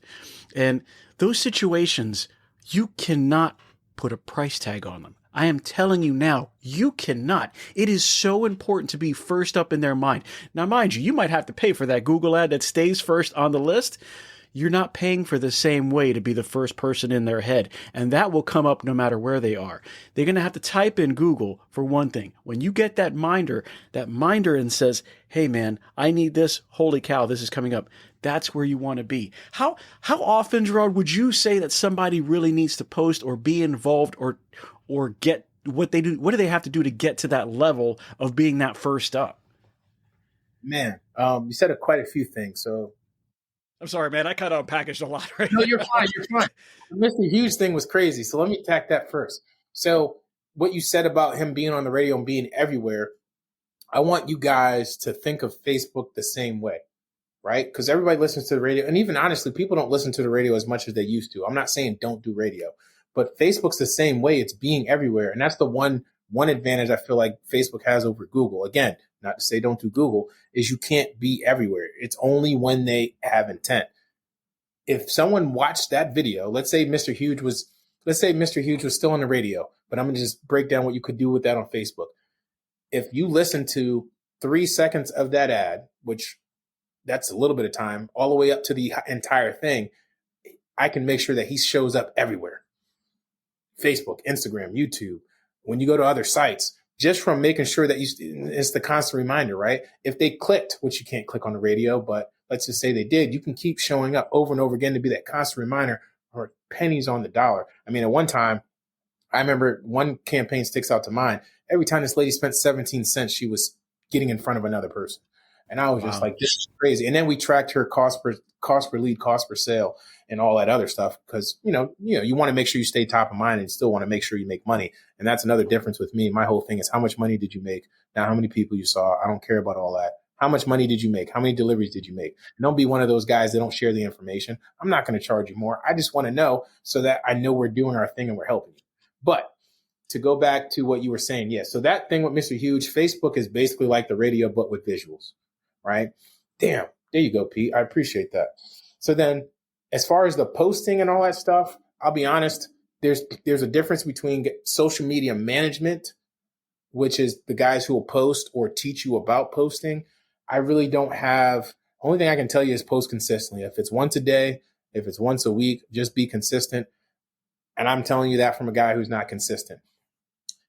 And those situations, you cannot put a price tag on them. I am telling you now, you cannot. It is so important to be first up in their mind. Now, mind you, you might have to pay for that Google ad that stays first on the list. you're not paying for the same way to be the first person in their head. And that will come up no matter where they are. They're going to have to type in Google for one thing. When you get that minder and says, hey man, I need this. Holy cow, this is coming up. That's where you want to be. How often, Jeraud, would you say that somebody really needs to post or be involved or get what they do? What do they have to do to get to that level of being that first up? Man, you said quite a few things. So I'm sorry, man. I kind of unpackaged a lot, right? no, you're fine. You're fine. The Mr. Huge thing was crazy. So let me attack that first. So what you said about him being on the radio and being everywhere, I want you guys to think of Facebook the same way, right? Because everybody listens to the radio. And even honestly, people don't listen to the radio as much as they used to. I'm not saying don't do radio, but Facebook's the same way. It's being everywhere. And that's the one advantage I feel like Facebook has over Google. Again, not to say don't do Google, is you can't be everywhere. It's only when they have intent. If someone watched that video, let's say Mr. Huge was still on the radio, but I'm going to just break down what you could do with that on Facebook. If you listen to 3 seconds of that ad, which that's a little bit of time, all the way up to the entire thing, I can make sure that he shows up everywhere. Facebook, Instagram, YouTube, when you go to other sites, just from making sure that it's the constant reminder, right? If they clicked, which you can't click on the radio, but let's just say they did, you can keep showing up over and over again to be that constant reminder or pennies on the dollar. I mean, at one time, I remember one campaign sticks out to mind. Every time this lady spent 17 cents, she was getting in front of another person. And I was just like, this is crazy. And then we tracked her cost per lead, cost per sale, and all that other stuff. Because, you want to make sure you stay top of mind and still want to make sure you make money. And that's another difference with me. My whole thing is how much money did you make? Now, how many people you saw? I don't care about all that. How much money did you make? How many deliveries did you make? And don't be one of those guys that don't share the information. I'm not going to charge you more. I just want to know so that I know we're doing our thing and we're helping you. But to go back to what you were saying, so that thing with Mr. Huge, Facebook is basically like the radio, but with visuals. Right? Damn. There you go, Pete. I appreciate that. So then as far as the posting and all that stuff, I'll be honest, there's a difference between social media management, which is the guys who will post or teach you about posting. I really don't have, only thing I can tell you is post consistently. If it's once a day, if it's once a week, just be consistent. And I'm telling you that from a guy who's not consistent.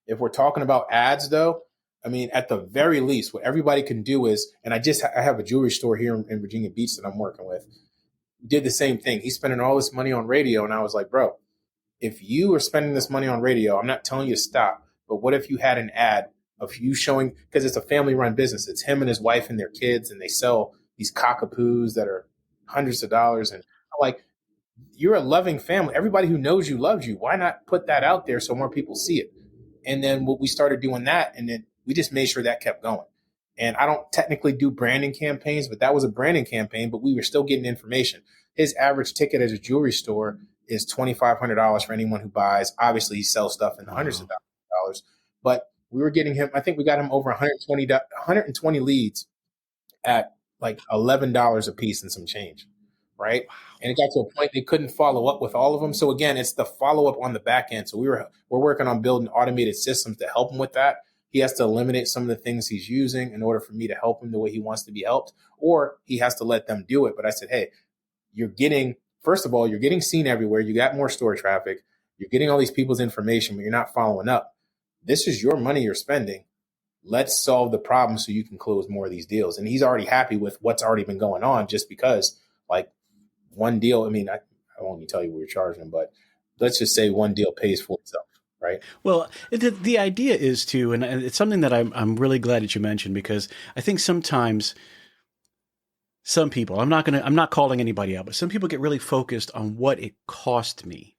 If we're talking about ads though, I mean, at the very least, what everybody can do is, and I have a jewelry store here in Virginia Beach that I'm working with, did the same thing. He's spending all this money on radio. And I was like, bro, if you are spending this money on radio, I'm not telling you to stop, but what if you had an ad of you showing, because it's a family run business. It's him and his wife and their kids, and they sell these cockapoos that are hundreds of dollars. And I'm like, you're a loving family. Everybody who knows you loves you. Why not put that out there so more people see it? And then we started doing that, and then we just made sure that kept going. And I don't technically do branding campaigns, but that was a branding campaign, but we were still getting information. His average ticket at a jewelry store is $2,500 for anyone who buys. Obviously, he sells stuff in the hundreds of dollars, but we were getting him, I think we got him over 120 leads at like $11 a piece and some change, right? And it got to a point they couldn't follow up with all of them. So again, it's the follow up on the back end. So we're working on building automated systems to help him with that. He has to eliminate some of the things he's using in order for me to help him the way he wants to be helped, or he has to let them do it. But I said, hey, first of all, you're getting seen everywhere. You got more store traffic. You're getting all these people's information, but you're not following up. This is your money you're spending. Let's solve the problem so you can close more of these deals. And he's already happy with what's already been going on, just because like one deal, I mean, I won't even tell you what we're charging him, but let's just say one deal pays for itself. Right. Well, the idea is to, and it's something that I'm really glad that you mentioned, because I think sometimes some people, I'm not calling anybody out, but some people get really focused on what it cost me.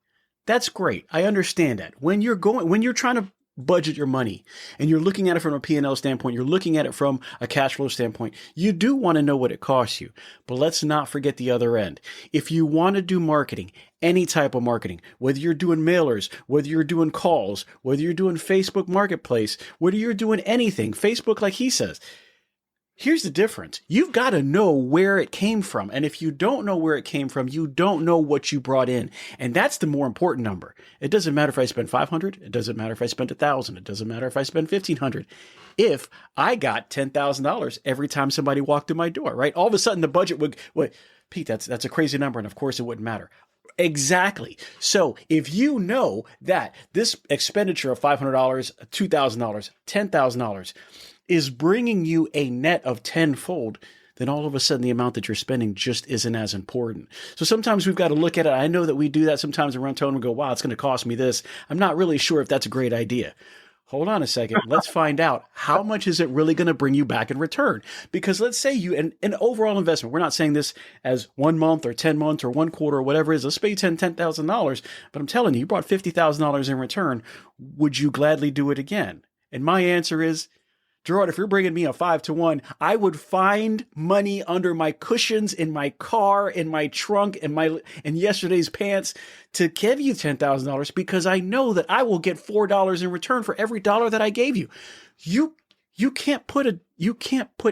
That's great. I understand that. When you're trying to budget your money and you're looking at it from a P&L standpoint, you're looking at it from a cash flow standpoint, you do want to know what it costs you. But let's not forget the other end. If you want to do marketing, any type of marketing, whether you're doing mailers, whether you're doing calls, whether you're doing Facebook Marketplace, whether you're doing anything, Facebook, like he says, Here's the difference. You've got to know where it came from. And if you don't know where it came from, you don't know what you brought in. And that's the more important number. It doesn't matter if I spend 500. It doesn't matter if I spent 1,000. It doesn't matter if I spend 1,500. If I got $10,000 every time somebody walked through my door, right? All of a sudden the budget would, Pete, that's a crazy number. And of course it wouldn't matter. Exactly. So if you know that this expenditure of $500, $2,000, $10,000 is bringing you a net of tenfold, then all of a sudden the amount that you're spending just isn't as important. So sometimes we've got to look at it. I know that we do that sometimes in Rent-to-Own and we go, wow, it's going to cost me this. I'm not really sure if that's a great idea. Hold on a second. Let's find out how much is it really going to bring you back in return? Because let's say you, an overall investment, we're not saying this as 1 month or 10 months or 1 quarter or whatever it is. Let's pay you $10,000. But I'm telling you, you brought $50,000 in return. Would you gladly do it again? And my answer is, Jeraud, if you're bringing me a 5-to-1, I would find money under my cushions, in my car, in my trunk, in yesterday's pants to give you $10,000 because I know that I will get $4 in return for every dollar that I gave you. You can't put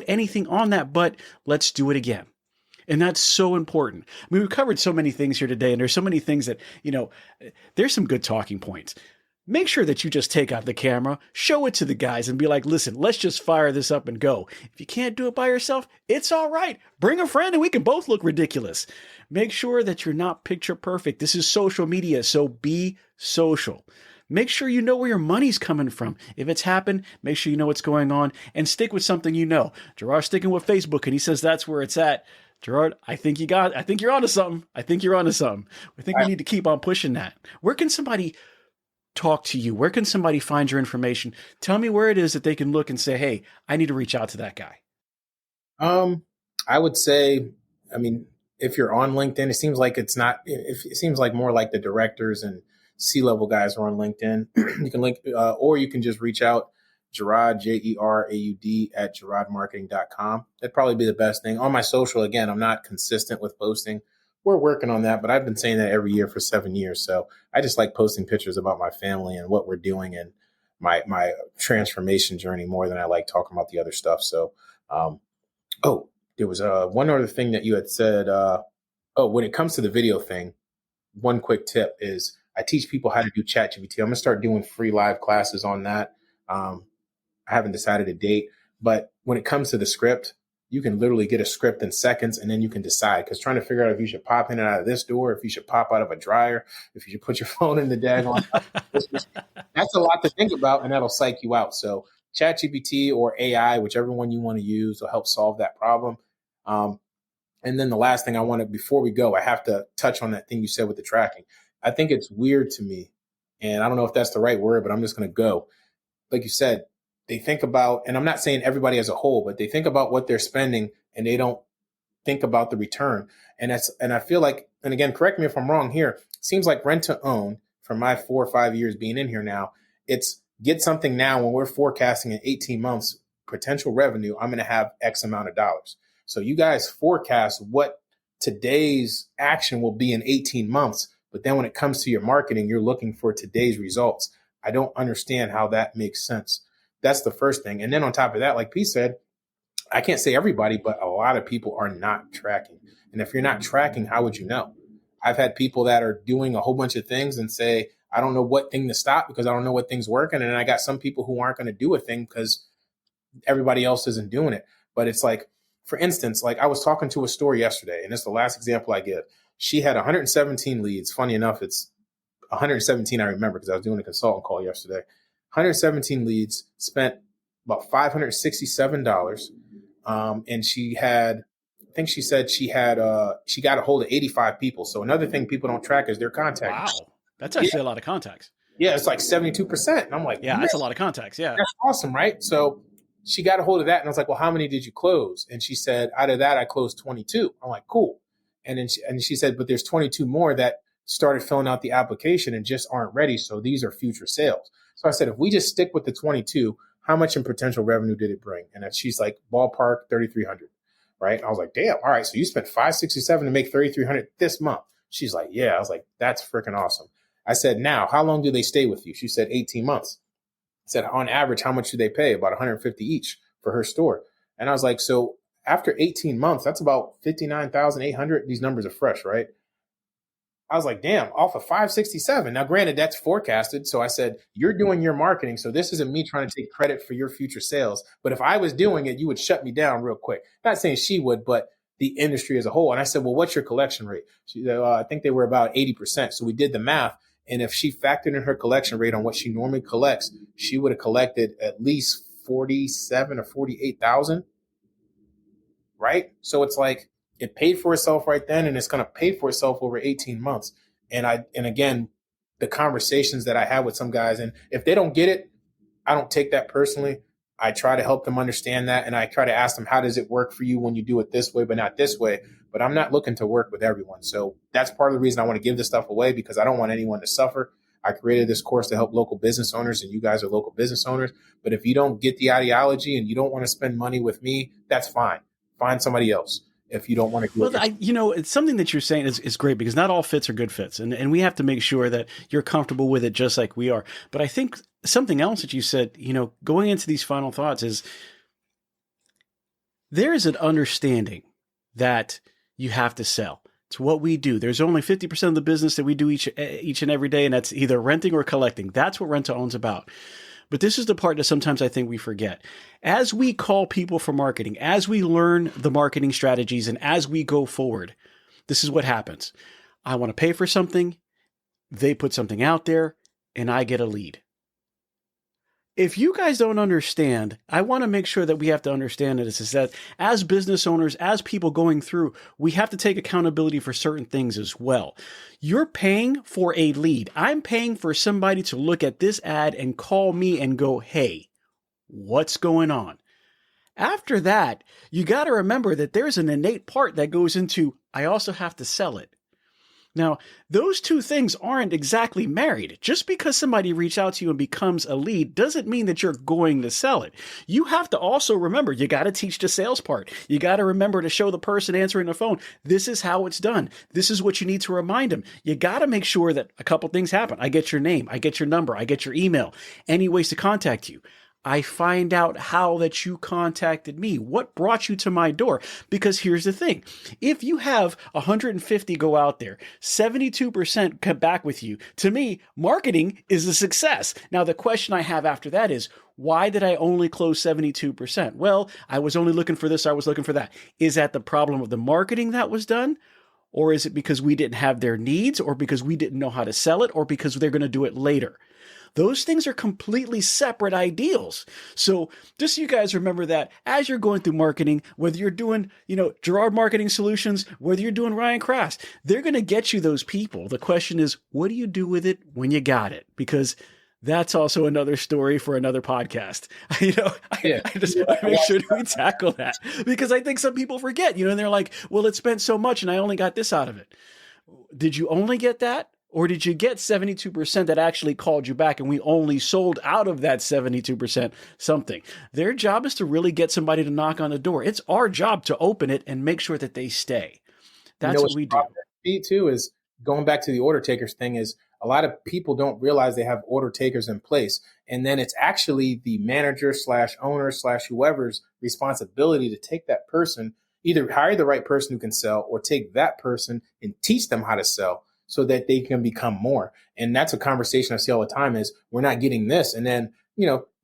anything on that, but let's do it again. And that's so important. I mean, we've covered so many things here today, and there's so many things that, there's some good talking points. Make sure that you just take out the camera, show it to the guys and be like, listen, let's just fire this up and go. If you can't do it by yourself, it's all right. Bring a friend and we can both look ridiculous. Make sure that you're not picture perfect. This is social media, so be social. Make sure you know where your money's coming from. If it's happened, make sure you know what's going on and stick with something you know. Jeraud's sticking with Facebook and he says that's where it's at. Jeraud, I think you're onto something. I think we need to keep on pushing that. Where can somebody talk to you? Where can somebody find your information? Tell me where it is that they can look and say, hey, I need to reach out to that guy. I would say, if you're on LinkedIn, it seems like it seems like more like the directors and C-level guys are on LinkedIn. You can link, or you can just reach out, Jeraud, Jeraud at JeraudMarketing.com. That'd probably be the best thing. On my social, again, I'm not consistent with posting. We're working on that, but I've been saying that every year for 7 years. So I just like posting pictures about my family and what we're doing and my transformation journey more than I like talking about the other stuff. So, there was one other thing that you had said. When it comes to the video thing, one quick tip is I teach people how to do ChatGPT. I'm going to start doing free live classes on that. I haven't decided a date, but when it comes to the script, you can literally get a script in seconds and then you can decide, because trying to figure out if you should pop in and out of this door, if you should pop out of a dryer, if you should put your phone in the daggone, that's a lot to think about and that'll psych you out. So ChatGPT or AI, whichever one you want to use, will help solve that problem. And then the last thing before we go, I have to touch on that thing you said with the tracking. I think it's weird to me, and I don't know if that's the right word, but I'm just going to go. Like you said, they think about, and I'm not saying everybody as a whole, but they think about what they're spending and they don't think about the return. And I feel like, and again, correct me if I'm wrong here, it seems like rent to own, for my 4 or 5 years being in here now, it's get something now when we're forecasting in 18 months potential revenue, I'm going to have X amount of dollars. So you guys forecast what today's action will be in 18 months. But then when it comes to your marketing, you're looking for today's results. I don't understand how that makes sense. That's the first thing. And then on top of that, like Pete said, I can't say everybody, but a lot of people are not tracking. And if you're not tracking, how would you know? I've had people that are doing a whole bunch of things and say, I don't know what thing to stop because I don't know what thing's working. And then I got some people who aren't going to do a thing because everybody else isn't doing it. But it's like, for instance, like I was talking to a store yesterday, and it's the last example I give. She had 117 leads. Funny enough, it's 117 I remember because I was doing a consultant call yesterday. 117 leads, spent about $567. And she had, I think she said she got a hold of 85 people. So another thing people don't track is their contacts. Wow. That's actually a lot of contacts. Yeah, it's like 72%. And I'm like, yeah, that's a lot of contacts. Yeah. That's awesome, right? So she got a hold of that. And I was like, well, how many did you close? And she said, out of that, I closed 22. I'm like, cool. And then she said, but there's 22 more that started filling out the application and just aren't ready. So these are future sales. So I said, if we just stick with the 22, how much in potential revenue did it bring? And she's like, ballpark 3,300, right? And I was like, damn. All right. So you spent 567 to make 3,300 this month. She's like, yeah. I was like, that's freaking awesome. I said, now, how long do they stay with you? She said 18 months. I said, on average, how much do they pay? About 150 each for her store. And I was like, so after 18 months, that's about 59,800. These numbers are fresh, right? I was like, damn, off of 567. Now, granted, that's forecasted. So I said, you're doing your marketing. So this isn't me trying to take credit for your future sales. But if I was doing it, you would shut me down real quick. Not saying she would, but the industry as a whole. And I said, well, what's your collection rate? She said, I think they were about 80%. So we did the math. And if she factored in her collection rate on what she normally collects, she would have collected at least 47 or 48,000. Right? So it's like it paid for itself right then, and it's going to pay for itself over 18 months. And again, the conversations that I have with some guys, and if they don't get it, I don't take that personally. I try to help them understand that, and I try to ask them, how does it work for you when you do it this way, but not this way? But I'm not looking to work with everyone. So that's part of the reason I want to give this stuff away, because I don't want anyone to suffer. I created this course to help local business owners, and you guys are local business owners. But if you don't get the ideology and you don't want to spend money with me, that's fine. Find somebody else if you don't want to do it. Well, it's something that you're saying is great, because not all fits are good fits. And we have to make sure that you're comfortable with it just like we are. But I think something else that you said, going into these final thoughts, is there is an understanding that you have to sell. It's what we do. There's only 50% of the business that we do each and every day, and that's either renting or collecting. That's what rent to own's about. But this is the part that sometimes I think we forget. As we call people for marketing, as we learn the marketing strategies, and as we go forward, this is what happens. I want to pay for something. They put something out there, and I get a lead. If you guys don't understand, I want to make sure that we have to understand that is that as business owners, as people going through, we have to take accountability for certain things as well. You're paying for a lead. I'm paying for somebody to look at this ad and call me and go, hey, what's going on? After that, you got to remember that there's an innate part that goes into, I also have to sell it. Now, those two things aren't exactly married. Just because somebody reaches out to you and becomes a lead doesn't mean that you're going to sell it. You have to also remember, you got to teach the sales part. You got to remember to show the person answering the phone, this is how it's done. This is what you need to remind them. You got to make sure that a couple things happen. I get your name. I get your number. I get your email. Any ways to contact you. I find out how that you contacted me. What brought you to my door? Because here's the thing. If you have 150 go out there, 72% come back with you, to me, marketing is a success. Now, the question I have after that is, why did I only close 72%? Well, I was only looking for this. I was looking for that. Is that the problem of the marketing that was done? Or is it because we didn't have their needs, or because we didn't know how to sell it, or because they're going to do it later? Those things are completely separate ideals. So just so you guys remember that as you're going through marketing, whether you're doing, Jeraud Marketing Solutions, whether you're doing Ryan Crass, they're going to get you those people. The question is, what do you do with it when you got it? Because that's also another story for another podcast. I just want to make sure that we tackle that, because I think some people forget, and they're like, well, it spent so much and I only got this out of it. Did you only get that? Or did you get 72% that actually called you back and we only sold out of that 72% something? Their job is to really get somebody to knock on the door. It's our job to open it and make sure that they stay. That's what we do. Me too is going back to the order takers thing, is a lot of people don't realize they have order takers in place. And then it's actually the manager / owner / whoever's responsibility to take that person, either hire the right person who can sell, or take that person and teach them how to sell, so that they can become more. And that's a conversation I see all the time, is we're not getting this. And then,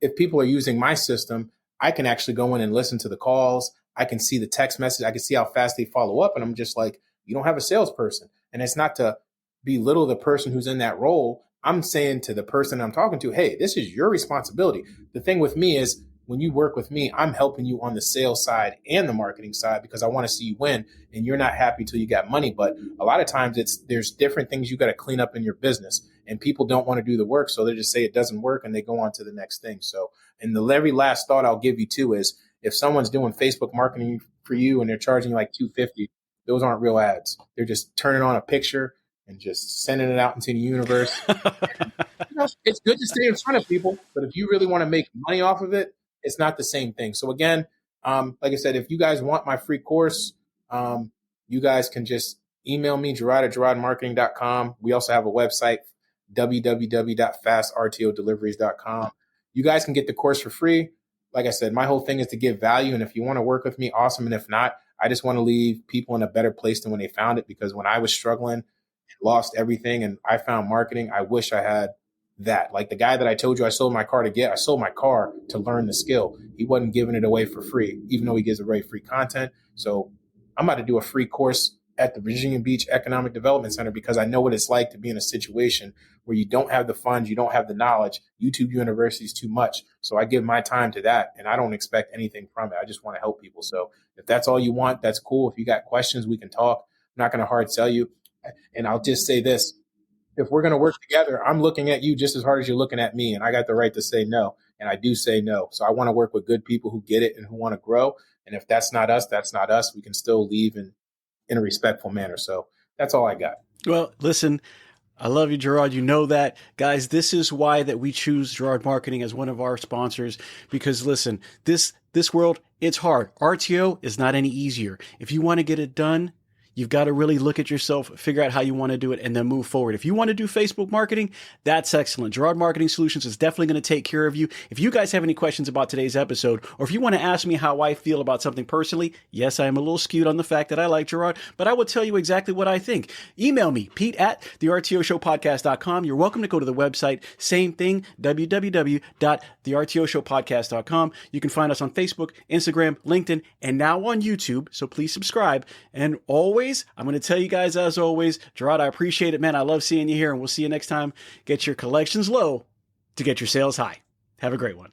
if people are using my system, I can actually go in and listen to the calls. I can see the text message. I can see how fast they follow up. And I'm just like, you don't have a salesperson. And it's not to belittle the person who's in that role. I'm saying to the person I'm talking to, hey, this is your responsibility. The thing with me is, when you work with me, I'm helping you on the sales side and the marketing side, because I want to see you win, and you're not happy till you got money. But a lot of times there's different things you got to clean up in your business, and people don't want to do the work. So they just say it doesn't work and they go on to the next thing. So, and the very last thought I'll give you too is, if someone's doing Facebook marketing for you and they're charging like $250, those aren't real ads. They're just turning on a picture and just sending it out into the universe. It's good to stay in front of people, but if you really want to make money off of it, it's not the same thing. So again, like I said, if you guys want my free course, you guys can just email me, Jeraud at JeraudMarketing.com. We also have a website, www.fastrtodeliveries.com. You guys can get the course for free. like I said, my whole thing is to give value. And if you want to work with me, awesome. And if not, I just want to leave people in a better place than when they found it. Because when I was struggling, lost everything, and I found marketing, I wish I had that. Like the guy that I told you I sold my car to get, I sold my car to learn the skill. He wasn't giving it away for free, even though he gives away free content. So I'm about to do a free course at the Virginia Beach Economic Development Center because I know what it's like to be in a situation where you don't have the funds, you don't have the knowledge. YouTube University is too much. So I give my time to that, and I don't expect anything from it. I just want to help people. So if that's all you want, that's cool. If you got questions, we can talk. I'm not going to hard sell you. And I'll just say this. If we're going to work together, I'm looking at you just as hard as you're looking at me. And I got the right to say no. And I do say no. So I want to work with good people who get it and who want to grow. And if that's not us, that's not us. We can still leave in a respectful manner. So that's all I got. Well, listen, I love you, Jeraud. You know that. Guys, this is why that we choose Jeraud Marketing as one of our sponsors. Because listen, this world, it's hard. RTO is not any easier. If you want to get it done, you've got to really look at yourself, figure out how you want to do it, and then move forward. If you want to do Facebook marketing, that's excellent. Jeraud Marketing Solutions is definitely going to take care of you. If you guys have any questions about today's episode, or if you want to ask me how I feel about something personally, yes, I am a little skewed on the fact that I like Jeraud, but I will tell you exactly what I think. Email me, pete@thertoshowpodcast.com. You're welcome to go to the website. Same thing, www.thertoshowpodcast.com. You can find us on Facebook, Instagram, LinkedIn, and now on YouTube, so please subscribe. And always, I'm going to tell you guys, as always, Jeraud, I appreciate it, man. I love seeing you here, and we'll see you next time. Get your collections low to get your sales high. Have a great one.